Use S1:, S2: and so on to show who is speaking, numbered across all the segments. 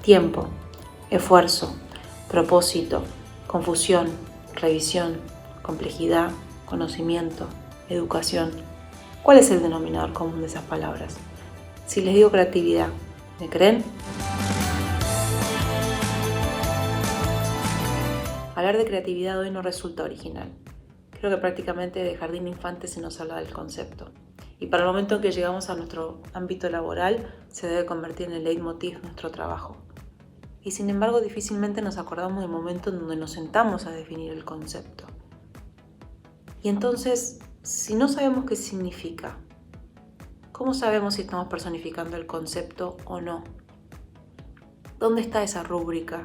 S1: Tiempo, esfuerzo, propósito, confusión, revisión, complejidad, conocimiento, educación. ¿Cuál es el denominador común de esas palabras? Si les digo creatividad, ¿me creen? Hablar de creatividad hoy no resulta original. Creo que prácticamente de jardín de infantes se nos habla del concepto. Y para el momento en que llegamos a nuestro ámbito laboral, se debe convertir en el leitmotiv de nuestro trabajo. Y sin embargo, difícilmente nos acordamos del momento en donde nos sentamos a definir el concepto. Y entonces, si no sabemos qué significa, ¿cómo sabemos si estamos personificando el concepto o no? ¿Dónde está esa rúbrica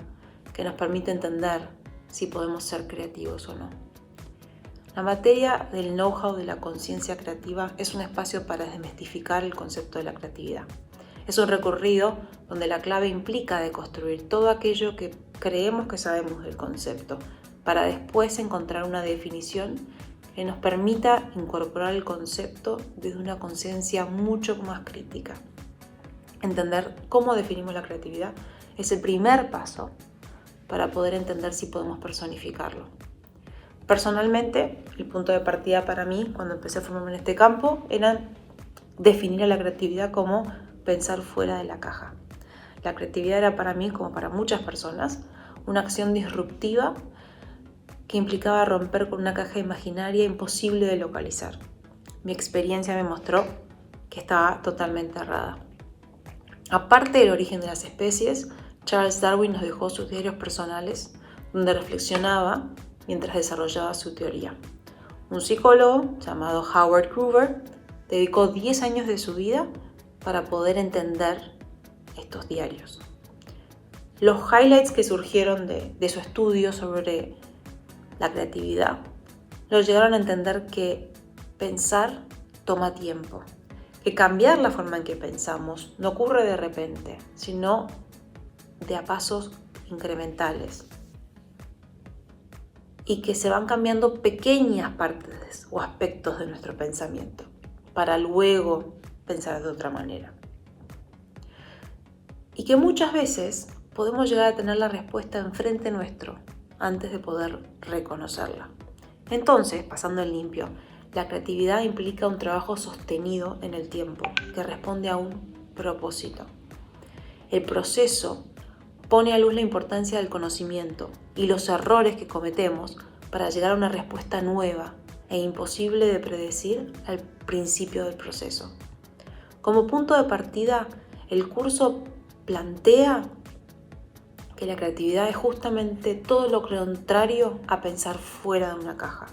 S1: que nos permite entender si podemos ser creativos o no? La materia del know-how de la conciencia creativa es un espacio para desmistificar el concepto de la creatividad. Es un recorrido donde la clave implica deconstruir todo aquello que creemos que sabemos del concepto, para después encontrar una definición que nos permita incorporar el concepto desde una conciencia mucho más crítica. Entender cómo definimos la creatividad es el primer paso para poder entender si podemos personificarlo. Personalmente, el punto de partida para mí, cuando empecé a formarme en este campo, era definir a la creatividad como pensar fuera de la caja. La creatividad era para mí, como para muchas personas, una acción disruptiva que implicaba romper con una caja imaginaria imposible de localizar. Mi experiencia me mostró que estaba totalmente errada. Aparte del origen de las especies, Charles Darwin nos dejó sus diarios personales donde reflexionaba mientras desarrollaba su teoría. Un psicólogo llamado Howard Gruber dedicó 10 años de su vida para poder entender estos diarios. Los highlights que surgieron de su estudio sobre la creatividad lo llegaron a entender que pensar toma tiempo, que cambiar la forma en que pensamos no ocurre de repente, sino de a pasos incrementales, y que se van cambiando pequeñas partes o aspectos de nuestro pensamiento para luego pensar de otra manera. Y que muchas veces podemos llegar a tener la respuesta enfrente nuestro antes de poder reconocerla. Entonces, pasando en limpio, la creatividad implica un trabajo sostenido en el tiempo que responde a un propósito. El proceso pone a luz la importancia del conocimiento y los errores que cometemos para llegar a una respuesta nueva e imposible de predecir al principio del proceso. Como punto de partida, el curso plantea que la creatividad es justamente todo lo contrario a pensar fuera de una caja.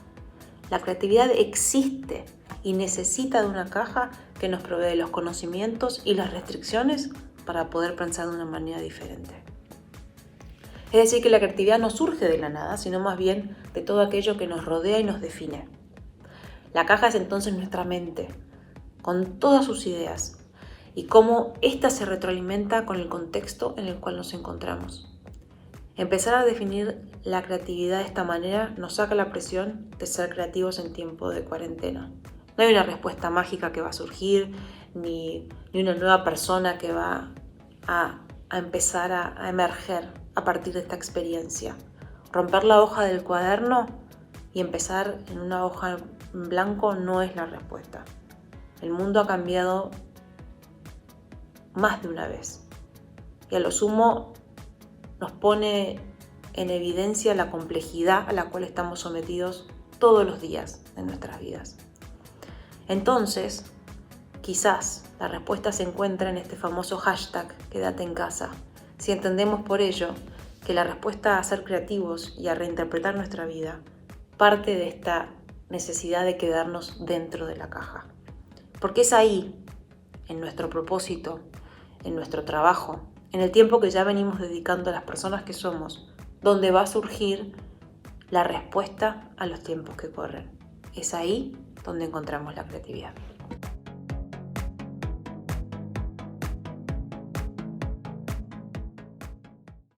S1: La creatividad existe y necesita de una caja que nos provee los conocimientos y las restricciones para poder pensar de una manera diferente. Es decir, que la creatividad no surge de la nada, sino más bien de todo aquello que nos rodea y nos define. La caja es entonces nuestra mente, con todas sus ideas, y cómo ésta se retroalimenta con el contexto en el cual nos encontramos. Empezar a definir la creatividad de esta manera nos saca la presión de ser creativos en tiempo de cuarentena. No hay una respuesta mágica que va a surgir, ni una nueva persona que va a empezar a emerger a partir de esta experiencia. Romper la hoja del cuaderno y empezar en una hoja en blanco no es la respuesta. El mundo ha cambiado más de una vez y a lo sumo nos pone en evidencia la complejidad a la cual estamos sometidos todos los días de nuestras vidas. Entonces, quizás la respuesta se encuentra en este famoso hashtag Quédate en casa. Si entendemos por ello que la respuesta a ser creativos y a reinterpretar nuestra vida parte de esta necesidad de quedarnos dentro de la caja. Porque es ahí, en nuestro propósito, en nuestro trabajo, en el tiempo que ya venimos dedicando a las personas que somos, donde va a surgir la respuesta a los tiempos que corren. Es ahí donde encontramos la creatividad.